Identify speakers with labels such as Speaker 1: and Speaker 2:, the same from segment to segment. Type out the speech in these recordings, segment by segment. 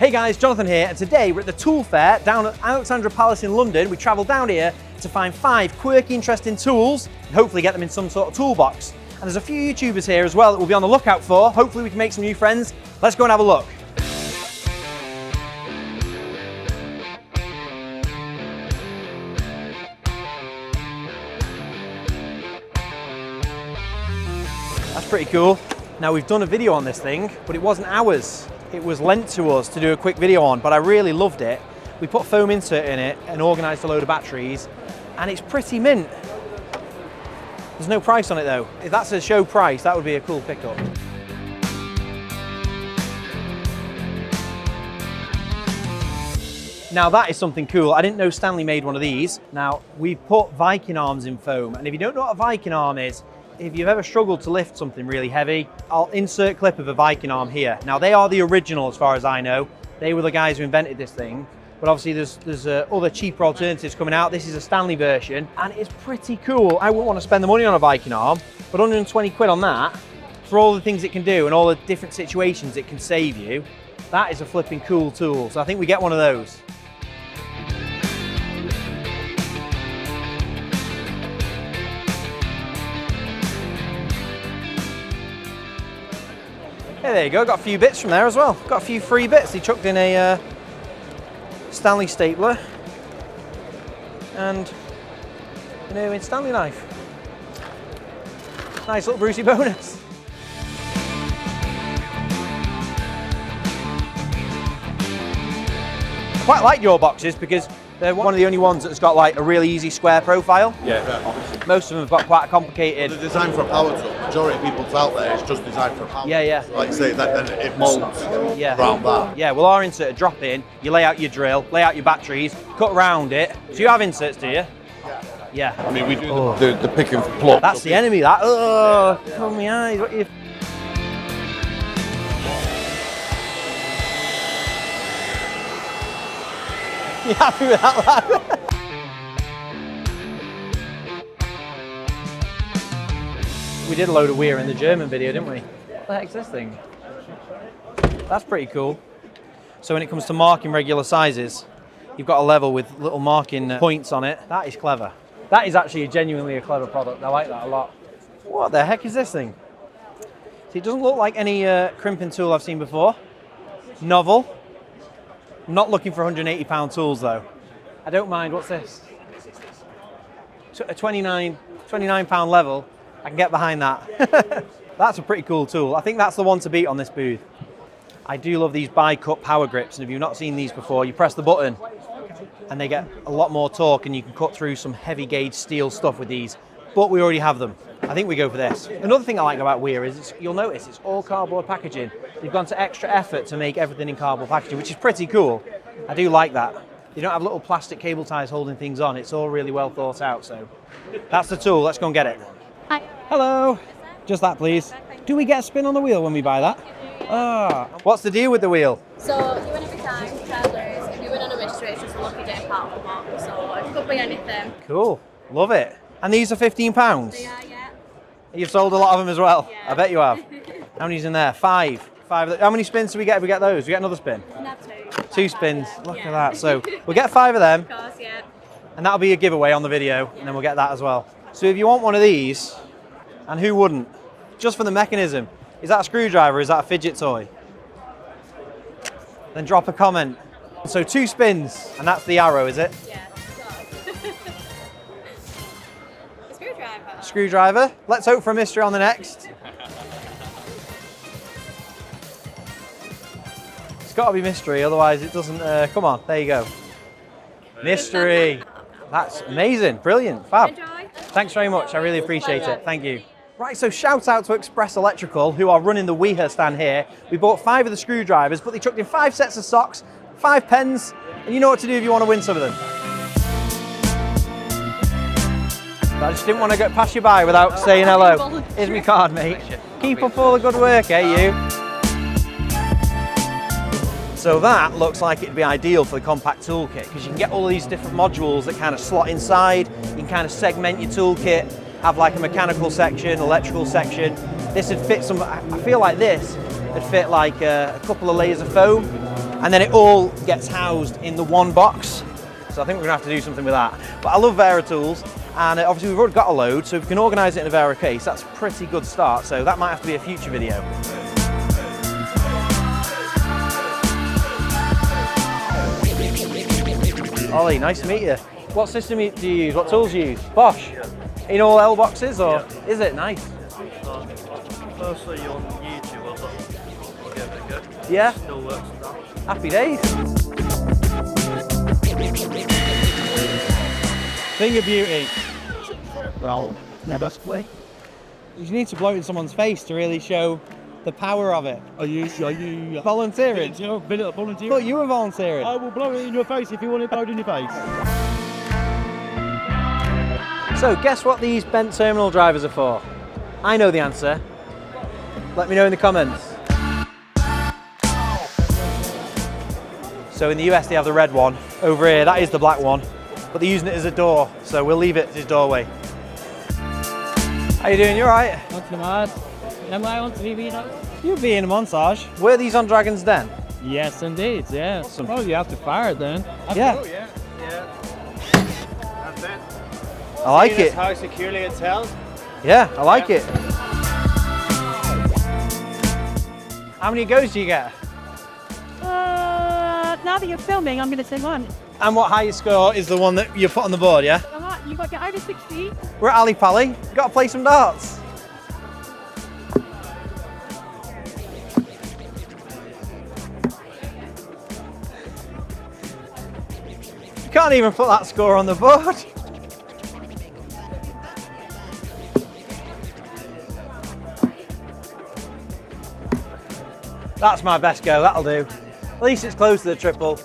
Speaker 1: Hey guys, Jonathan here, and today we're at the Tool Fair down at Alexandra Palace in London. We travelled down here to find 5 quirky, interesting tools and hopefully get them in some sort of toolbox. And there's a few YouTubers here as well that we'll be on the lookout for. Hopefully we can make some new friends. Let's go and have a look. That's pretty cool. Now we've done a video on this thing, but it wasn't ours. It was lent to us to do a quick video on, but I really loved it. We put foam insert in it and organised a load of batteries, and it's pretty mint. There's no price on it though. If that's a show price, that would be a cool pickup. Now that is something cool. I didn't know Stanley made one of these. Now we've put Viking arms in foam, and if you don't know what a Viking arm is, if you've ever struggled to lift something really heavy, I'll insert a clip of a Viking arm here. Now they are the original as far as I know. They were the guys who invented this thing. But obviously there's other cheaper alternatives coming out. This is a Stanley version and it's pretty cool. I wouldn't want to spend the money on a Viking arm, but 120 quid on that, for all the things it can do and all the different situations it can save you, that is a flipping cool tool. So I think we get one of those. Hey, there you go, got a few bits from there as well. Got a few free bits. He chucked in a Stanley stapler and a Stanley knife. Nice little BRUCIE bonus. I quite like your boxes because they're one of the only ones that's got like a really easy square profile.
Speaker 2: Yeah, obviously.
Speaker 1: Most of them have got quite a complicated...
Speaker 2: They're designed for a power tool. The majority of people's out there is just designed for a power tool.
Speaker 1: Yeah.
Speaker 2: Like say that, then it molds around that.
Speaker 1: Yeah, well our insert drop in, you lay out your drill, lay out your batteries, cut around it. So you have inserts, do you? Yeah.
Speaker 2: I mean, we do the pick and plug.
Speaker 1: That's the enemy, that. Oh, cover my eyes. What are you... You happy with that, lad? We did a load of Wera in the German video, didn't we? What the heck's this thing? That's pretty cool. So when it comes to marking regular sizes, you've got a level with little marking points on it. That is clever. That is actually genuinely a clever product. I like that a lot. What the heck is this thing? See, it doesn't look like any crimping tool I've seen before. Novel. I'm not looking for £180 tools though. I don't mind. What's this? A £29 level. I can get behind that. That's a pretty cool tool. I think that's the one to beat on this booth. I do love these bi-cut power grips, and if you've not seen these before, you press the button and they get a lot more torque and you can cut through some heavy gauge steel stuff with these, but we already have them. I think we go for this. Another thing I like about Wera is you'll notice it's all cardboard packaging. They've gone to extra effort to make everything in cardboard packaging, which is pretty cool. I do like that. You don't have little plastic cable ties holding things on. It's all really well thought out, so that's the tool. Let's go and get it.
Speaker 3: Hi.
Speaker 1: Hello. Just that, please. Do we get a spin on the wheel when we buy that? Ah. What's the deal with the wheel?
Speaker 3: So you win every time, travelers. If you win on a mystery, it's just a lucky day part of the box. So it could be anything.
Speaker 1: Cool. Love it. And these are £15?
Speaker 3: They are, yeah.
Speaker 1: You've sold a lot of them as well?
Speaker 3: Yeah.
Speaker 1: I bet you have. How many's in there? 5. How many spins do we get if we get those? We get another spin?
Speaker 3: Not 2.
Speaker 1: 2 spins. Look at that. So we'll get 5 of them.
Speaker 3: Of course, yeah.
Speaker 1: And that'll be a giveaway on the video. And then we'll get that as well. So if you want one of these, and who wouldn't? Just for the mechanism. Is that a screwdriver or is that a fidget toy? Then drop a comment. So 2 spins, and that's the arrow, is it?
Speaker 3: Yeah. A screwdriver.
Speaker 1: Screwdriver. Let's hope for a mystery on the next. It's got to be mystery, otherwise it doesn't... come on, there you go. Mystery. That's amazing, brilliant, fab.
Speaker 3: Enjoy.
Speaker 1: Thanks very much, I really appreciate it, thank you. Right, so shout out to Express Electrical, who are running the Wiha stand here. We bought 5 of the screwdrivers, but they chucked in 5 sets of socks, 5 pens, and you know what to do if you want to win some of them. I just didn't want to go pass you by without saying hello. Here's my card, mate. Keep up all the good work, eh, you? So that looks like it'd be ideal for the compact toolkit because you can get all these different modules that kind of slot inside. You can kind of segment your toolkit, have like a mechanical section, electrical section. This would fit some, I feel like this would fit like a couple of layers of foam. and then it all gets housed in the one box. So I think we're gonna have to do something with that. But I love Wera tools, and obviously we've already got a load, so if we can organise it in a Wera case, that's a pretty good start. So that might have to be a future video. Ollie, nice to meet you. What system do you use? What tools do you use? Bosch? In all L boxes, or is it? Nice.
Speaker 4: Firstly on YouTube, I thought I'll give it a go.
Speaker 1: Yeah?
Speaker 4: Still works now.
Speaker 1: Happy days. Finger beauty.
Speaker 5: Well, never play.
Speaker 1: You need to blow it in someone's face to really show the power of it.
Speaker 5: Are you
Speaker 1: Volunteering?
Speaker 5: volunteering?
Speaker 1: But you were volunteering.
Speaker 5: I will blow it in your face if you want it blowed in your face.
Speaker 1: So guess what these bent terminal drivers are for? I know the answer. Let me know in the comments. So in the US they have the red one. Over here, that is the black one. But they're using it as a door, so we'll leave it as his doorway. How you doing? You alright?
Speaker 6: Not too bad. Am I on TV now?
Speaker 1: You'll be in a montage. Were these on Dragon's Den?
Speaker 6: Yes, indeed. Yeah.
Speaker 1: Awesome.
Speaker 6: Oh, you have to fire it then.
Speaker 1: Yeah.
Speaker 4: Yeah. That's it.
Speaker 1: I like it.
Speaker 4: How securely it's held.
Speaker 1: Yeah, I like it. How many goes do you get?
Speaker 7: Now that you're filming, I'm going to say one.
Speaker 1: And what highest score is the one that you put on the board, yeah?
Speaker 7: You've got to get over 60.
Speaker 1: We're at Ali Pally. Got to play some darts. You can't even put that score on the board. That's my best go, that'll do. At least it's close to the triple.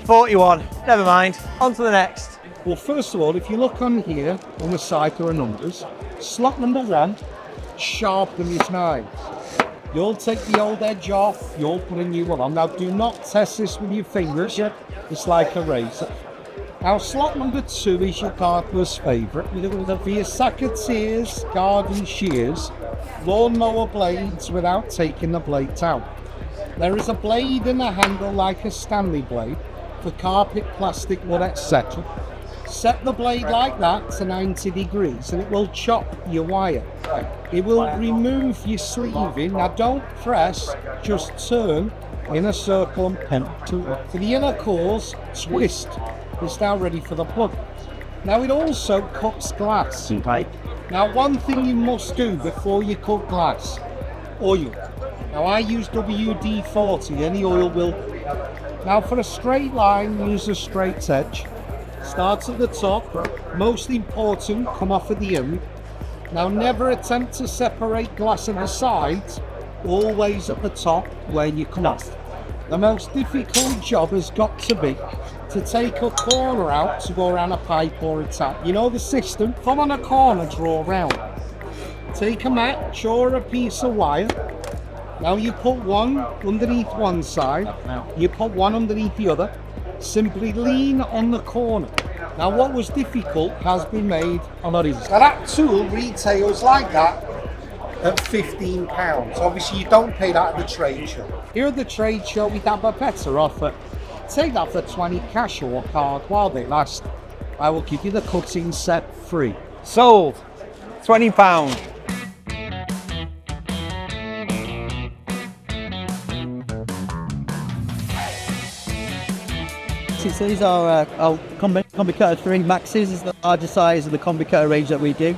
Speaker 1: 41, never mind. On to the next.
Speaker 5: Well, first of all, if you look on here, on the side there are numbers. Slot number 1, sharpen his knives. You'll take the old edge off, you'll put a new one on. Now, do not test this with your fingers. It's like a razor. Now, slot number 2 is your gardener's favourite. For your secateurs, garden shears, lawnmower blades without taking the blades out. There is a blade in the handle like a Stanley blade for carpet, plastic, wood, etc. Set the blade like that to 90 degrees and it will chop your wire. It will remove your sleeving. Now don't press, just turn in a circle and pin to the inner cores, twist. It's now ready for the plug. Now it also cuts glass. Now one thing you must do before you cut glass, oil. Now I use WD-40, any oil will. Now for a straight line, use a straight edge. Starts at the top, most important, come off at the end. Now never attempt to separate glass on the sides, always at the top where you come off. The most difficult job has got to be to take a corner out to go around a pipe or a tap. You know the system, come on a corner, draw round. Take a match or a piece of wire. Now you put one underneath one side, you put one underneath the other. Simply lean on the corner. Now what was difficult has been made a lot easier. Now that tool retails like that at £15. Obviously you don't pay that at the trade show. Here at the trade show we have a better offer. Take that for 20 cash or card while they last. I will give you the cutting set free.
Speaker 1: Sold. £20.
Speaker 6: So these are our Combi Cutter 3 Maxes. Is the largest size of the Combi Cutter range that we do.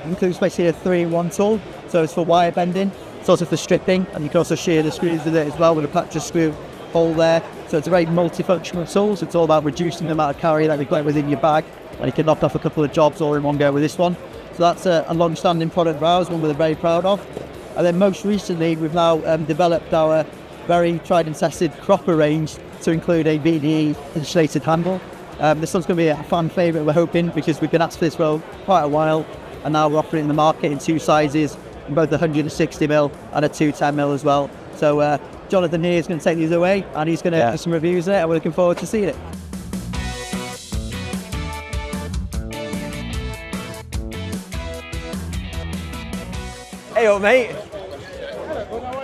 Speaker 6: Includes basically a 3-in-1 tool, so it's for wire bending. It's also for stripping, and you can also shear the screws with it as well with a plastic screw hole there. So it's a very multifunctional tool. So it's all about reducing the amount of carry that you've got within your bag, and you can knock off a couple of jobs all in one go with this one. So that's a long-standing product of ours, one we're very proud of. And then most recently, we've now developed our very tried and tested cropper range to include a VDE insulated handle. This one's going to be a fan favourite, we're hoping, because we've been asked for this for quite a while, and now we're offering in the market in 2 sizes, in both a 160mm and a 210mm as well. So Jonathan here is going to take these away, and he's going to do some reviews there, and we're looking forward to seeing it.
Speaker 1: Hey up, mate.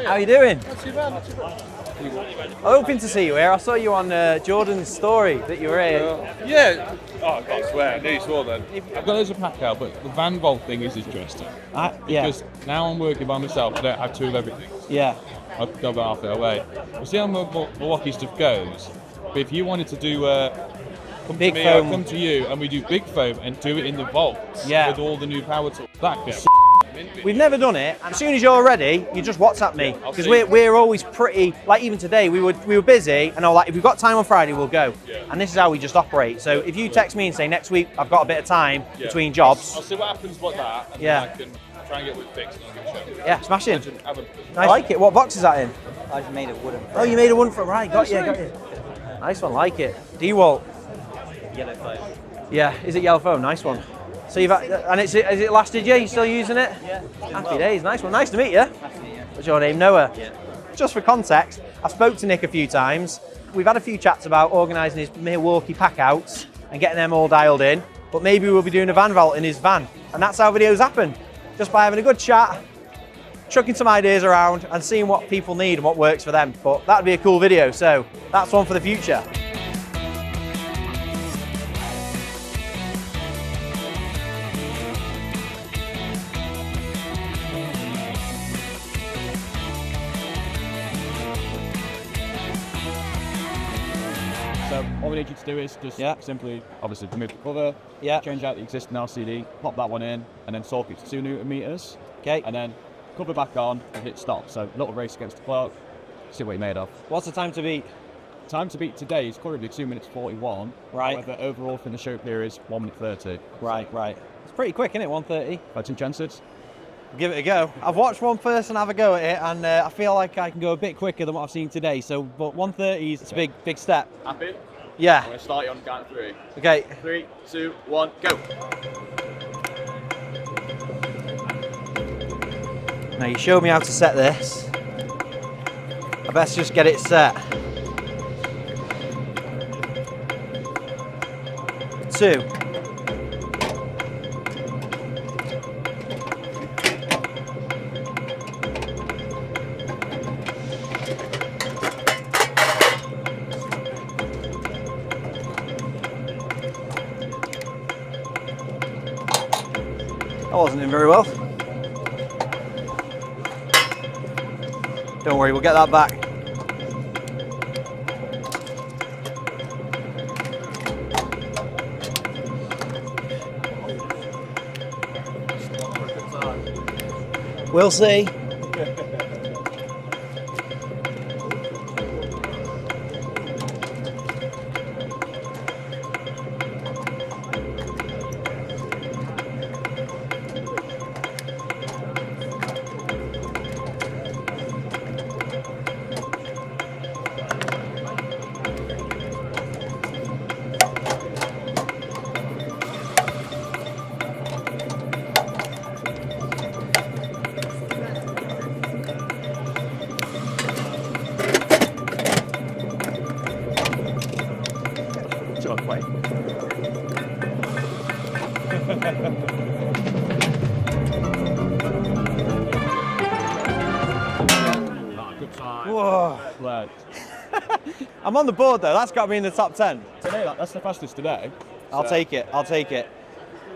Speaker 1: How you doing?
Speaker 2: Not too bad, not too bad.
Speaker 1: Hoping to see you here. I saw you on Jordan's story that you were here.
Speaker 8: Yeah. Oh, I can't swear. I nearly swore then. I've got loads of pack out, but the van vault thing is interesting.
Speaker 1: Yeah.
Speaker 8: Because now I'm working by myself, I don't have two of everything.
Speaker 1: Yeah.
Speaker 8: I'll go about halfway away. We'll see how Milwaukee stuff goes. But if you wanted to do come
Speaker 1: Big
Speaker 8: to me
Speaker 1: foam.
Speaker 8: or come to you and we do big foam and do it in the vault with all the new power tools, that could
Speaker 1: We've never done it. As soon as you're ready, you just WhatsApp me because we're always pretty. Like even today, we were busy, and I was like, if we've got time on Friday, we'll go. And this is how we just operate. So if you text me and say next week I've got a bit of time between jobs,
Speaker 8: I'll see what happens with that. And then I can try and get it fixed and I'll give it a show.
Speaker 1: Yeah, smashing. Nice. I like it. What box is that in?
Speaker 6: I've made a wooden.
Speaker 1: Oh, you made a one from right. Got you. Nice one. Like it. D-Walt.
Speaker 6: Yellow foam.
Speaker 1: Yeah. Is it yellow foam? Nice one. So you've had, and has it lasted you? You still using it?
Speaker 6: Yeah.
Speaker 1: Happy days. Nice one. Nice to meet you. What's your name? Noah.
Speaker 6: Yeah.
Speaker 1: Just for context, I spoke to Nick a few times. We've had a few chats about organising his Milwaukee pack-outs and getting them all dialed in. But maybe we'll be doing a van vault in his van, and that's how videos happen. Just by having a good chat, chucking some ideas around, and seeing what people need and what works for them. But that'd be a cool video. So that's one for the future.
Speaker 8: So all we need you to do is just simply, obviously, remove the cover, change out the existing LCD, pop that one in, and then torque it to 2 Newton meters.
Speaker 1: Okay.
Speaker 8: And then cover back on and hit stop. So little race against the clock. See what you're made of.
Speaker 1: What's the time to beat?
Speaker 8: Time to beat today is currently 2 minutes 41.
Speaker 1: Right.
Speaker 8: However, overall from the show period is 1 minute 30.
Speaker 1: Right. It's pretty quick, isn't it? 1:30.
Speaker 8: Got 2 chances.
Speaker 1: Give it a go. I've watched one person have a go at it, and I feel like I can go a bit quicker than what I've seen today. So, but 1:30 is a big step.
Speaker 8: Happy?
Speaker 1: Yeah.
Speaker 8: I'm going to start you on the count of 3.
Speaker 1: Okay.
Speaker 8: 3, 2, 1, go.
Speaker 1: Now you showed me how to set this. I best just get it set. 2. That wasn't in very well. Don't worry, we'll get that back. We'll see. Whoa.
Speaker 8: Right.
Speaker 1: I'm on the board though, that's got me in the top 10.
Speaker 8: Today, that's the fastest today.
Speaker 1: I'll take it.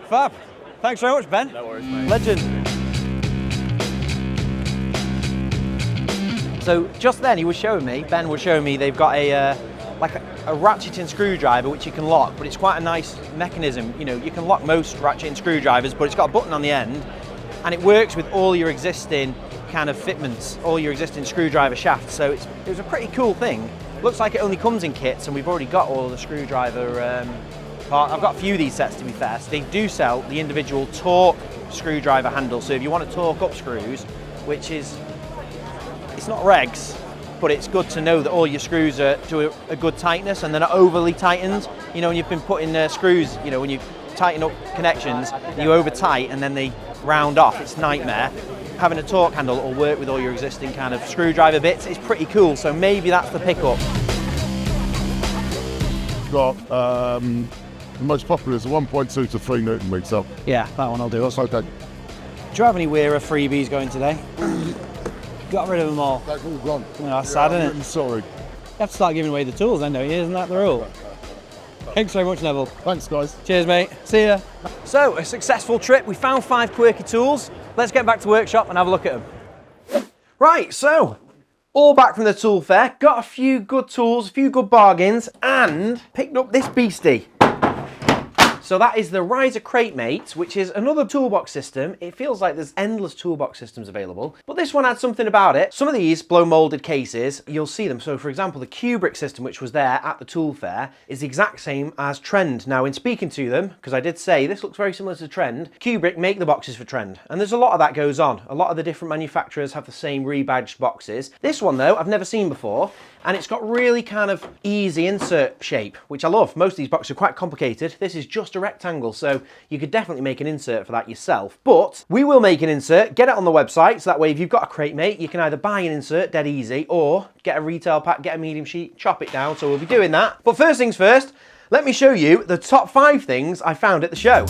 Speaker 1: Fab. Thanks very much, Ben.
Speaker 8: No worries, mate.
Speaker 1: Legend. So just then Ben was showing me they've got a ratcheting screwdriver which you can lock, but it's quite a nice mechanism. You know, you can lock most ratcheting screwdrivers, but it's got a button on the end, and it works with all your existing kind of fitments, all your existing screwdriver shafts. So it was a pretty cool thing. Looks like it only comes in kits, and we've already got all of the screwdriver part. I've got a few of these sets, to be fair. So they do sell the individual torque screwdriver handle. So if you want to torque up screws, which is, it's not regs, but it's good to know that all your screws are to a good tightness and they're not overly tightened. You know, when you've been putting screws, you know, when you tighten up connections, you over tight and then they round off. It's a nightmare. Having a torque handle that will work with all your existing kind of screwdriver bits is pretty cool. So maybe that's the pickup.
Speaker 2: Got the most popular is a 1.2 to 3 Newton meter.
Speaker 1: Yeah, that one I'll do.
Speaker 2: That's okay.
Speaker 1: Do you have any Wera freebies going today? got rid of them all.
Speaker 2: They've all gone.
Speaker 1: Oh, that's sad,
Speaker 2: I'm
Speaker 1: isn't it?
Speaker 2: really sorry.
Speaker 1: You have to start giving away the tools then, don't you? Isn't that the rule? Thanks very much, Neville.
Speaker 2: Thanks, guys.
Speaker 1: Cheers, mate. See ya. So, a successful trip. We found 5 quirky tools. Let's get back to workshop and have a look at them. Right, so, all back from the tool fair. Got a few good tools, a few good bargains, and picked up this beastie. So that is the Riser Crate Mate, which is another toolbox system. It feels like there's endless toolbox systems available, but this one had something about it. Some of these blow molded cases, you'll see them. So for example, the Kubrick system, which was there at the tool fair, is the exact same as Trend. Now in speaking to them, because I did say this looks very similar to Trend, Kubrick make the boxes for Trend. And there's a lot of that goes on. A lot of the different manufacturers have the same rebadged boxes. This one though, I've never seen before. And it's got really kind of easy insert shape, which I love. Most of these boxes are quite complicated. This is just a rectangle, so you could definitely make an insert for that yourself. But we will make an insert, get it on the website, so that way if you've got a crate mate, you can either buy an insert, dead easy, or get a retail pack, get a medium sheet, chop it down, so we'll be doing that. But first things first, let me show you the top 5 things I found at the show.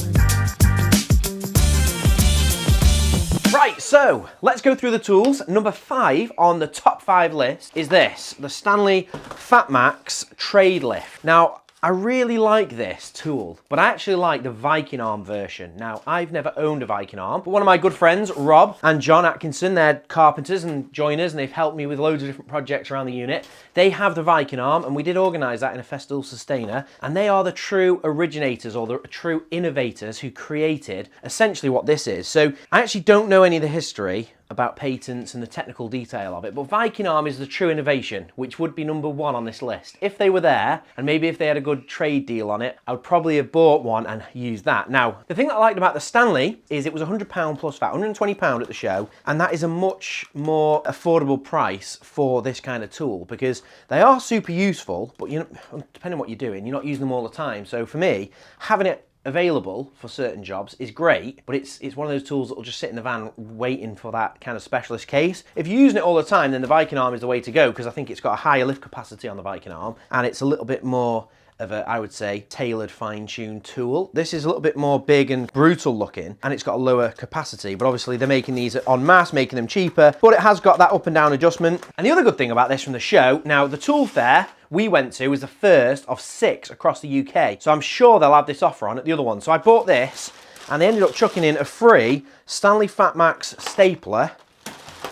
Speaker 1: Right, so let's go through the tools. Number 5 on the top 5 list is this, the Stanley Fatmax Trade Lift. Now, I really like this tool, but I actually like the Viking Arm version. Now, I've never owned a Viking Arm, but one of my good friends, Rob and John Atkinson, they're carpenters and joiners, and they've helped me with loads of different projects around the unit. They have the Viking Arm, and we did organise that in a Festool Sustainer, and they are the true originators, or the true innovators who created essentially what this is. So, I actually don't know any of the history about patents and the technical detail of it, but Viking Arm is the true innovation, which would be number 1 on this list. If they were there, and maybe if they had a good trade deal on it, I would probably have bought one and used that. Now, the thing that I liked about the Stanley is it was £100 plus VAT, £120 at the show, and that is a much more affordable price for this kind of tool, because they are super useful, but you know, depending on what you're doing, you're not using them all the time. So for me, having it available for certain jobs is great, but it's one of those tools that will just sit in the van waiting for that kind of specialist case. If you're using it all the time, then the Viking Arm is the way to go, because I think it's got a higher lift capacity on the Viking Arm, and it's a little bit more of a, I would say, tailored, fine-tuned tool. This is a little bit more big and brutal looking, and it's got a lower capacity, but obviously they're making these en masse, making them cheaper, but it has got that up and down adjustment. And the other good thing about this from the show, now the tool fair we went to was the first of 6 across the UK, so I'm sure they'll have this offer on at the other one. So I bought this, and they ended up chucking in a free Stanley Fatmax stapler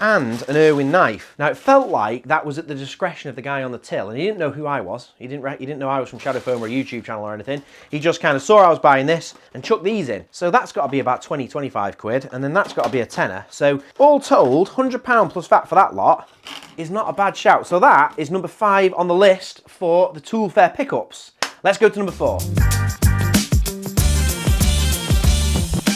Speaker 1: and an Irwin knife. Now it felt like that was at the discretion of the guy on the till, and he didn't know who I was. He didn't know I was from Shadow Foam or a YouTube channel or anything. He just kind of saw I was buying this and chucked these in. So that's got to be about 20, 25 quid, and then that's got to be a tenner. So all told, £100 plus VAT for that lot is not a bad shout. So that is number 5 on the list for the tool fair pickups. Let's go to number 4.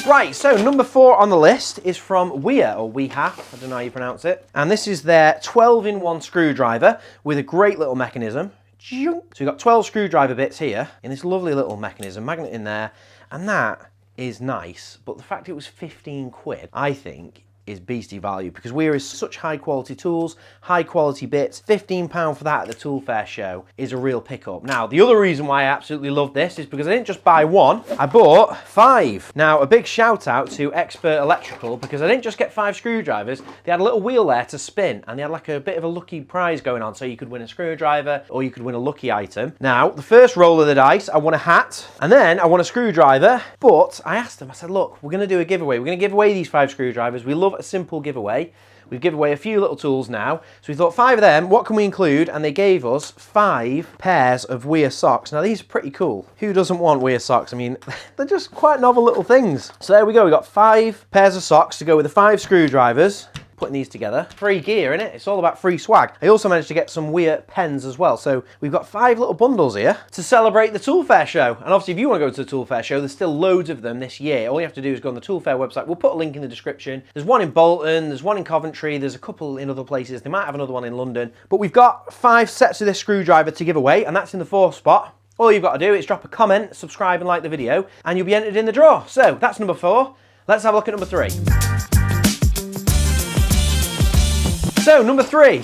Speaker 1: Right, so number 4 on the list is from Wiha, or Wiha, I don't know how you pronounce it. And this is their 12-in-1 screwdriver with a great little mechanism. So you've got 12 screwdriver bits here in this lovely little mechanism, magnet in there, and that is nice. But the fact it was 15 quid, I think, is beastie value, because Wera is such high quality tools, high quality bits. £15 for that at the tool fair show is a real pickup. Now, the other reason why I absolutely love this is because I didn't just buy 1, I bought 5. Now, a big shout out to Expert Electrical, because I didn't just get 5 screwdrivers, they had a little wheel there to spin, and they had like a bit of a lucky prize going on, so you could win a screwdriver or you could win a lucky item. Now, the first roll of the dice, I won a hat, and then I won a screwdriver, but I asked them, I said, look, we're gonna do a giveaway. We're gonna give away these 5 screwdrivers. We love a simple giveaway. We've given away a few little tools now, so we thought 5 of them, what can we include? And they gave us 5 pairs of Wiha socks. Now these are pretty cool. Who doesn't want Wiha socks? I mean, they're just quite novel little things. So there we go, we got 5 pairs of socks to go with the 5 screwdrivers. Putting these together. Free gear, innit? It's all about free swag. I also managed to get some Wiha pens as well. So we've got 5 little bundles here to celebrate the Tool Fair show. And obviously if you want to go to the Tool Fair show, there's still loads of them this year. All you have to do is go on the Tool Fair website. We'll put a link in the description. There's one in Bolton, there's one in Coventry, there's a couple in other places. They might have another one in London. But we've got 5 sets of this screwdriver to give away, and that's in the 4th spot. All you've got to do is drop a comment, subscribe and like the video, and you'll be entered in the draw. So that's number 4. Let's have a look at number 3. So, number 3,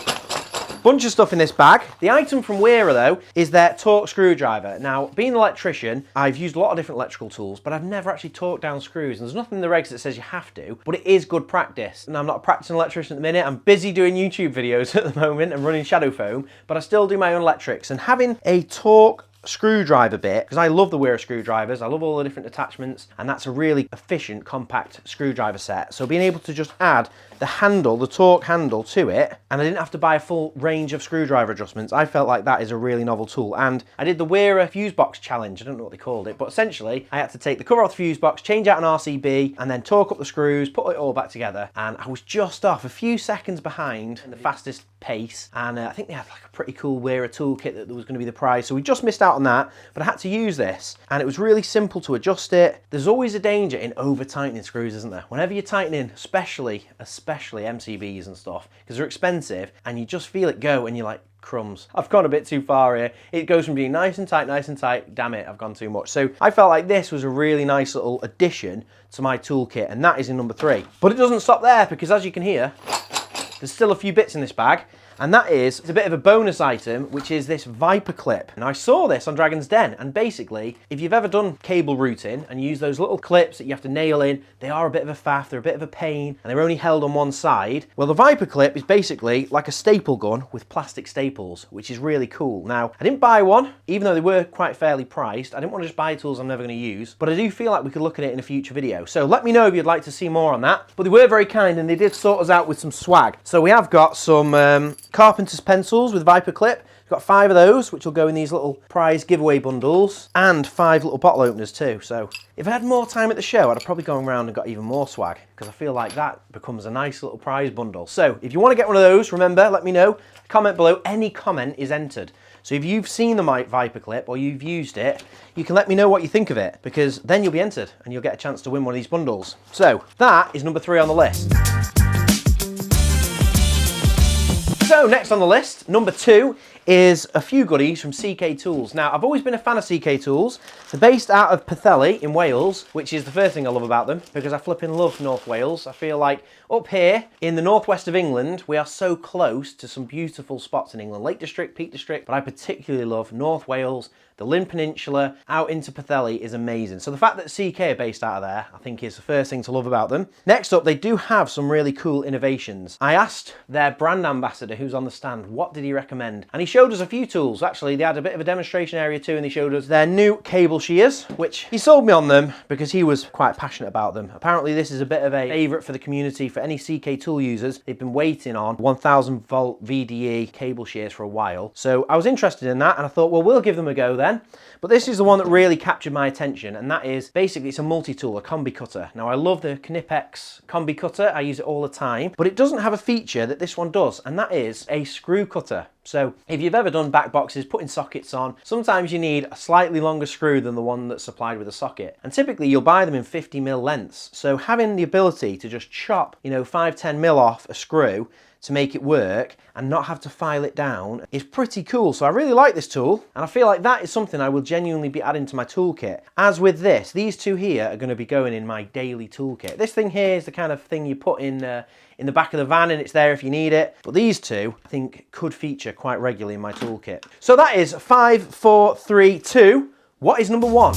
Speaker 1: Bunch of stuff in this bag. The item from Wera though is their torque screwdriver. Now, being an electrician, I've used a lot of different electrical tools, but I've never actually torqued down screws. And there's nothing in the regs that says you have to, but it is good practice. And I'm not a practicing electrician at the minute. I'm busy doing YouTube videos at the moment and running shadow foam, but I still do my own electrics. And having a torque screwdriver bit, because I love the Wera screwdrivers, I love all the different attachments, and that's a really efficient compact screwdriver set. So being able to just add the handle, the torque handle to it, and I didn't have to buy a full range of screwdriver adjustments, I felt like that is a really novel tool. And I did the Wera Fusebox challenge, I don't know what they called it, but essentially I had to take the cover off the Fusebox, change out an RCB, and then torque up the screws, put it all back together, and I was just off a few seconds behind in the fastest pace. And I think they had like a pretty cool Wera toolkit that was going to be the prize, so we just missed out on that, but I had to use this, and it was really simple to adjust it. There's always a danger in over tightening screws, isn't there? Whenever you're tightening, especially MCBs and stuff, because they're expensive, and you just feel it go and you're like, crumbs, I've gone a bit too far here. It goes from being nice and tight, damn it, I've gone too much. So I felt like this was a really nice little addition to my toolkit, and that is in number 3. But it doesn't stop there, because as you can hear, there's still a few bits in this bag. And that is, it's a bit of a bonus item, which is this Viper clip. Now I saw this on Dragon's Den, and basically, if you've ever done cable routing and use those little clips that you have to nail in, they are a bit of a faff, they're a bit of a pain, and they're only held on one side. Well, the Viper clip is basically like a staple gun with plastic staples, which is really cool. Now, I didn't buy one, even though they were quite fairly priced. I didn't want to just buy tools I'm never going to use, but I do feel like we could look at it in a future video. So let me know if you'd like to see more on that. But they were very kind, and they did sort us out with some swag. So we have got some carpenter's pencils with Viper clip. We've got 5 of those, which will go in these little prize giveaway bundles, and 5 little bottle openers too. So if I had more time at the show, I'd have probably gone around and got even more swag, because I feel like that becomes a nice little prize bundle. So if you want to get one of those, remember, let me know. Comment below. Any comment is entered. So if you've seen the Viper clip or you've used it, you can let me know what you think of it, because then you'll be entered and you'll get a chance to win one of these bundles. So that is number 3 on the list. So next on the list, number 2, is a few goodies from CK Tools. Now, I've always been a fan of CK Tools. They're based out of Pwllheli in Wales, which is the first thing I love about them, because I flipping love North Wales. I feel like up here in the northwest of England, we are so close to some beautiful spots in England. Lake District, Peak District, but I particularly love North Wales. The Llyn Peninsula out into Pwllheli is amazing. So the fact that CK are based out of there, I think is the first thing to love about them. Next up, they do have some really cool innovations. I asked their brand ambassador, who's on the stand, what did he recommend? And he showed us a few tools. Actually, they had a bit of a demonstration area too, and they showed us their new cable shears, which he sold me on them because he was quite passionate about them. Apparently, this is a bit of a favourite for the community. For any CK tool users, they've been waiting on 1000 volt VDE cable shears for a while. So I was interested in that, and I thought, well, we'll give them a go then. But this is the one that really captured my attention, and that is basically, it's a multi-tool, a Combi cutter. Now I love the Knipex Combi cutter, I use it all the time, but it doesn't have a feature that this one does, and that is a screw cutter. So if you've ever done back boxes, putting sockets on, sometimes you need a slightly longer screw than the one that's supplied with a socket. And typically you'll buy them in 50mm lengths. So having the ability to just chop, 5-10mm off a screw to make it work and not have to file it down is pretty cool. So I really like this tool, and I feel like that is something I will genuinely be adding to my toolkit. As with this, these two here are going to be going in my daily toolkit. This thing here is the kind of thing you put in the back of the van, and it's there if you need it. But these two, I think, could feature quite regularly in my toolkit. So that is 5, 4, 3, 2. What is number 1?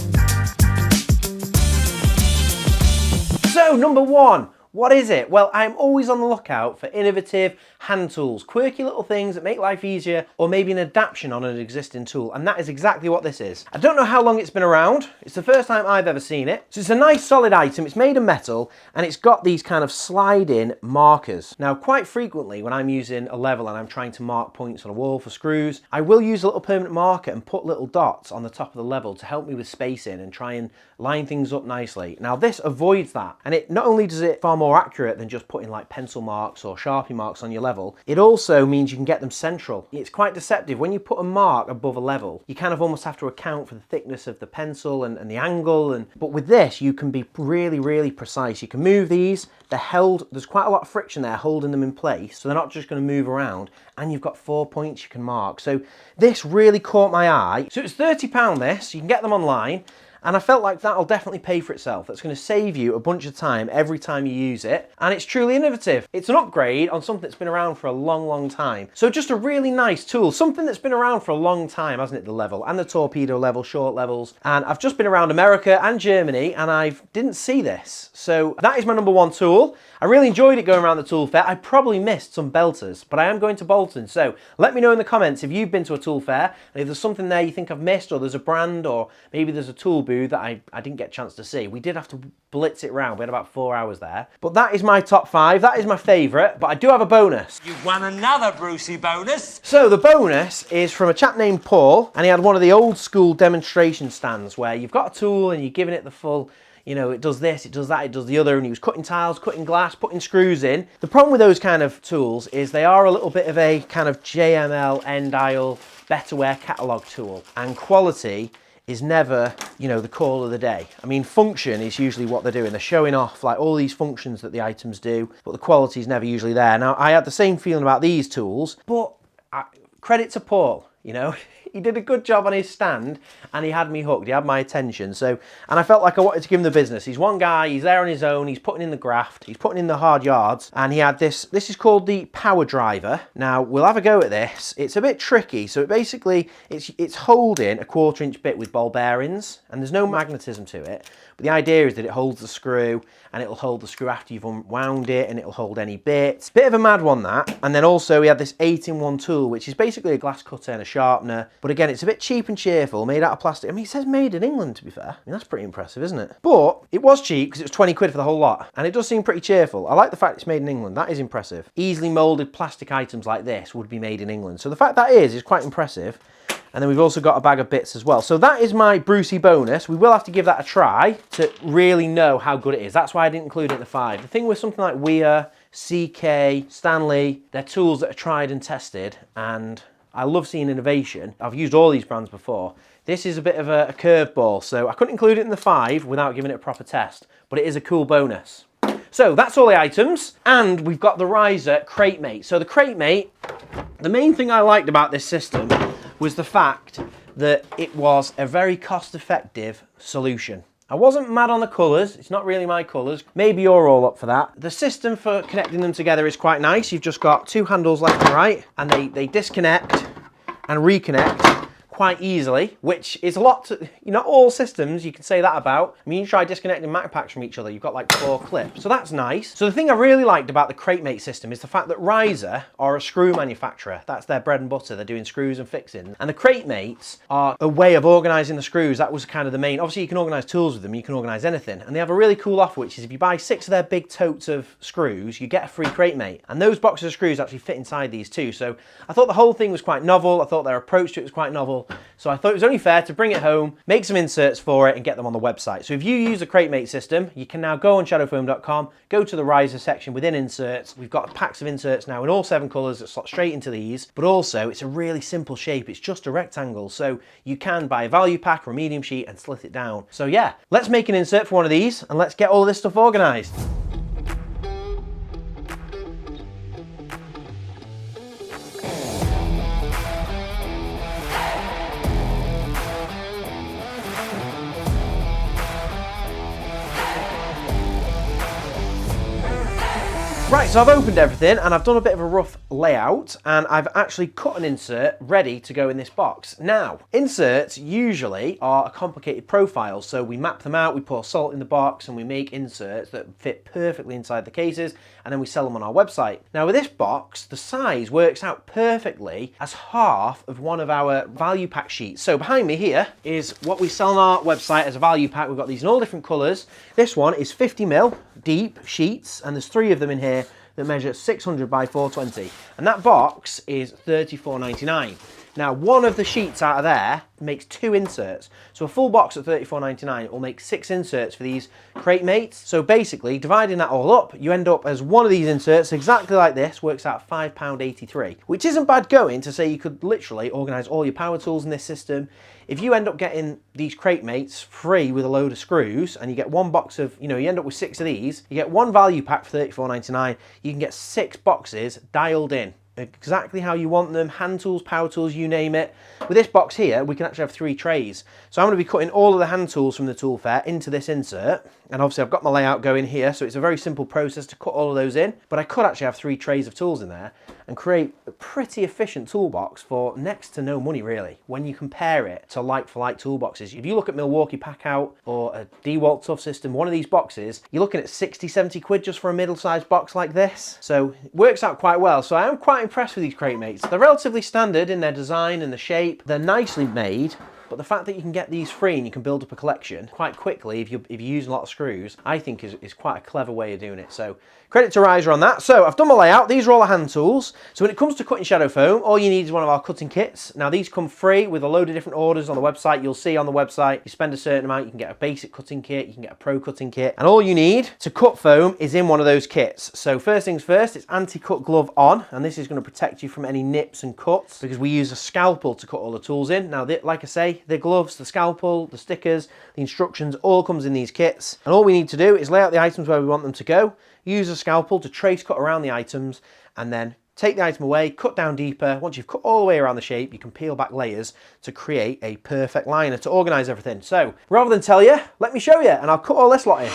Speaker 1: So number 1. What is it? Well, I'm always on the lookout for innovative hand tools, quirky little things that make life easier, or maybe an adaptation on an existing tool, and that is exactly what this is. I don't know how long it's been around. It's the first time I've ever seen it. So it's a nice solid item. It's made of metal, and it's got these kind of slide-in markers. Now, quite frequently when I'm using a level and I'm trying to mark points on a wall for screws, I will use a little permanent marker and put little dots on the top of the level to help me with spacing and try and line things up nicely. Now, this avoids that, and it not only does it far more accurate than just putting like pencil marks or Sharpie marks on your level, it also means you can get them central. It's quite deceptive. When you put a mark above a level, you kind of almost have to account for the thickness of the pencil and the angle, but with this you can be really, really precise. You can move these, they're held, there's quite a lot of friction there holding them in place, so they're not just going to move around, and you've got 4 points you can mark. So this really caught my eye. So it's £30 this, you can get them online. And I felt like that'll definitely pay for itself. That's going to save you a bunch of time every time you use it. And it's truly innovative. It's an upgrade on something that's been around for a long, long time. So just a really nice tool. Something that's been around for a long time, hasn't it? The level and the torpedo level, short levels. And I've just been around America and Germany and I didn't see this. So that is my number one tool. I really enjoyed it going around the tool fair. I probably missed some belters, but I am going to Bolton. So let me know in the comments if you've been to a tool fair and if there's something there you think I've missed, or there's a brand, or maybe there's a tool booth that I didn't get a chance to see. We did have to blitz it round. We had about 4 hours there. But that is my top 5. That is my favourite, but I do have a bonus.
Speaker 9: You've won another BRUCIE bonus.
Speaker 1: So the bonus is from a chap named Paul, and he had one of the old school demonstration stands where you've got a tool and you're giving it the full, you know, it does this, it does that, it does the other, and he was cutting tiles, cutting glass, putting screws in. The problem with those kind of tools is they are a little bit of a kind of JML, end aisle, betterware catalogue tool, and quality is never, you know, the call of the day. I mean, function is usually what they're doing. They're showing off like all these functions that the items do, but the quality is never usually there. Now, I had the same feeling about these tools, but credit to Paul, you know, he did a good job on his stand and he had me hooked. He had my attention. So, and I felt like I wanted to give him the business. He's one guy, he's there on his own, he's putting in the graft, he's putting in the hard yards, and he had this is called the power driver. Now, we'll have a go at this. It's a bit tricky. So it basically, it's holding a 1/4 inch bit with ball bearings, and there's no magnetism to it. But the idea is that it holds the screw, and it'll hold the screw after you've unwound it, and it'll hold any bits. Bit of a mad one, that. And then also we had this 8-in-1 tool, which is basically a glass cutter and a sharpener. But again, it's a bit cheap and cheerful, made out of plastic. I mean, it says made in England, to be fair. I mean, that's pretty impressive, isn't it? But it was cheap because it was 20 quid for the whole lot. And it does seem pretty cheerful. I like the fact it's made in England. That is impressive. Easily molded plastic items like this would be made in England. So the fact that is quite impressive. And then we've also got a bag of bits as well. So that is my BRUCIE bonus. We will have to give that a try to really know how good it is. That's why I didn't include it in the 5. The thing with something like Wiha, CK, Stanley, they're tools that are tried and tested, and I love seeing innovation. I've used all these brands before. This is a bit of a curveball, so I couldn't include it in the 5 without giving it a proper test, but it is a cool bonus. So that's all the items, and we've got the riser crate mate. So the crate mate, the main thing I liked about this system was the fact that it was a very cost-effective solution. I wasn't mad on the colours, it's not really my colours. Maybe you're all up for that. The system for connecting them together is quite nice. You've just got 2 handles left and right, and they disconnect and reconnect quite easily, which is a lot to, not all systems you can say that about. I mean, you try disconnecting Mac packs from each other, you've got like 4 clips, so that's nice. So the thing I really liked about the crate mate system is the fact that Riser are a screw manufacturer. That's their bread and butter. They're doing screws and fixings, and the crate mates are a way of organising the screws. That was kind of the main. Obviously you can organise tools with them, you can organise anything, and they have a really cool offer, which is if you buy 6 of their big totes of screws, you get a free crate mate, and those boxes of screws actually fit inside these too. So I thought the whole thing was quite novel. I thought their approach to it was quite novel. So I thought it was only fair to bring it home, make some inserts for it, and get them on the website. So if you use the crate mate system, you can now go on shadowfoam.com, go to the riser section within inserts. We've got packs of inserts now in all 7 colours that slot straight into these, but also it's a really simple shape. It's just a rectangle, so you can buy a value pack or a medium sheet and slit it down. So yeah, let's make an insert for one of these and let's get all this stuff organised. Right, so I've opened everything and I've done a bit of a rough layout, and I've actually cut an insert ready to go in this box. Now, inserts usually are a complicated profile, so we map them out, we pour salt in the box, and we make inserts that fit perfectly inside the cases, and then we sell them on our website. Now with this box, the size works out perfectly as half of one of our value pack sheets. So behind me here is what we sell on our website as a value pack. We've got these in all different colours. This one is 50mm deep sheets, and there's 3 of them in here that measure 600 by 420, and that box is $34.99. Now, one of the sheets out of there makes 2 inserts. So a full box at $34.99 will make 6 inserts for these crate mates. So basically, dividing that all up, you end up as one of these inserts, exactly like this, works out £5.83, which isn't bad going to say you could literally organise all your power tools in this system. If you end up getting these crate mates free with a load of screws, and you get 1 box of, you end up with 6 of these, you get 1 value pack for $34.99, you can get 6 boxes dialed in. exactly how you want them, hand tools, power tools, you name it. With this box here, we can actually have 3 trays. So I'm going to be cutting all of the hand tools from the tool fair into this insert. And obviously I've got my layout going here, so it's a very simple process to cut all of those in. But I could actually have 3 trays of tools in there and create a pretty efficient toolbox for next to no money really, when you compare it to like-for-like toolboxes. If you look at Milwaukee Packout or a DeWalt Tough System, one of these boxes, you're looking at 60, 70 quid just for a middle-sized box like this. So it works out quite well. So I am quite impressed with these crate mates. They're relatively standard in their design and the shape. They're nicely made. But the fact that you can get these free and you can build up a collection quite quickly if you use a lot of screws, I think is quite a clever way of doing it. So credit to Riser on that. So I've done my layout. These are all the hand tools. So when it comes to cutting shadow foam, all you need is one of our cutting kits. Now these come free with a load of different orders on the website. You'll see on the website, you spend a certain amount, you can get a basic cutting kit, you can get a pro cutting kit. And all you need to cut foam is in one of those kits. So first things first, it's anti-cut glove on. And this is going to protect you from any nips and cuts because we use a scalpel to cut all the tools in. Now, like I say, the gloves, the scalpel, the stickers, the instructions, all comes in these kits. And all we need to do is lay out the items where we want them to go, use a scalpel to trace cut around the items, and then take the item away, cut down deeper. Once you've cut all the way around the shape, you can peel back layers to create a perfect liner to organize everything. So rather than tell you, let me show you, and I'll cut all this lot in.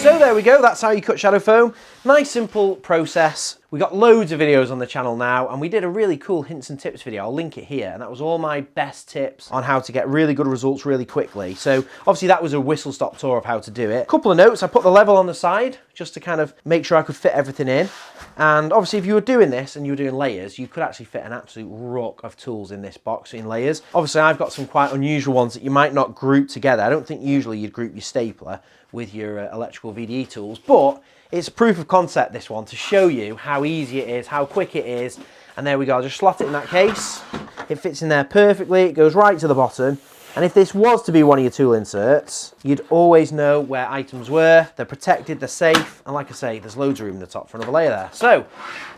Speaker 1: So there we go, that's how you cut shadow foam. Nice simple process. We got loads of videos on the channel now, and we did a really cool hints and tips video. I'll link it here, and that was all my best tips on how to get really good results really quickly. So obviously that was a whistle-stop tour of how to do it. Couple of notes, I put the level on the side just to kind of make sure I could fit everything in. And obviously if you were doing this and you were doing layers, you could actually fit an absolute ruck of tools in this box in layers. Obviously I've got some quite unusual ones that you might not group together. I don't think usually you'd group your stapler with your electrical VDE tools, but it's proof of concept, this one, to show you how easy it is, how quick it is. And there we go, I'll just slot it in that case. It fits in there perfectly, it goes right to the bottom. And if this was to be one of your tool inserts, you'd always know where items were, they're protected, they're safe, and like I say, there's loads of room in the top for another layer there. So,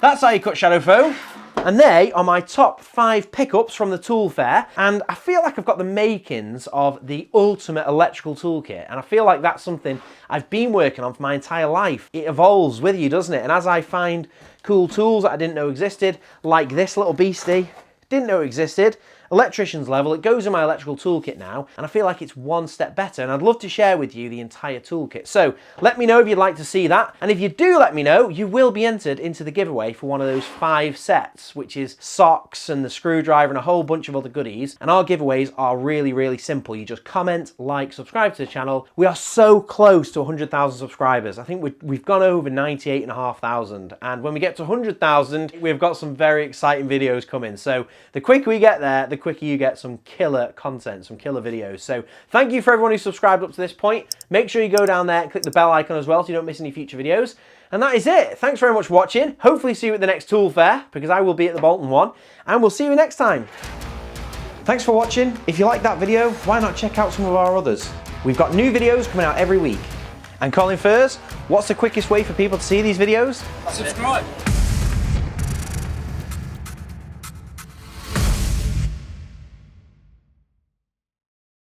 Speaker 1: that's how you cut shadow foam. And they are my top 5 pickups from the tool fair, and I feel like I've got the makings of the ultimate electrical toolkit, and I feel like that's something I've been working on for my entire life. It evolves with you, doesn't it? And as I find cool tools that I didn't know existed, like this little beastie, didn't know existed, electrician's level, it goes in my electrical toolkit now, and I feel like it's one step better, and I'd love to share with you the entire toolkit. So let me know if you'd like to see that, and if you do let me know, you will be entered into the giveaway for one of those 5 sets, which is socks and the screwdriver and a whole bunch of other goodies. And our giveaways are really, really simple. You just comment, like, subscribe to the channel. We are so close to 100,000 subscribers. I think we've gone over 98,500, and when we get to 100,000, we've got some very exciting videos coming. So the quicker we get there, the quicker you get some killer content, some killer videos. So thank you for everyone who subscribed up to this point. Make sure you go down there and click the bell icon as well so you don't miss any future videos. And that is it. Thanks very much for watching. Hopefully see you at the next tool fair, because I will be at the Bolton one, and we'll see you next time. Thanks for watching. If you like that video, why not check out some of our others? We've got new videos coming out every week. And Colin Furs, what's the quickest way for people to see these videos?
Speaker 9: Subscribe.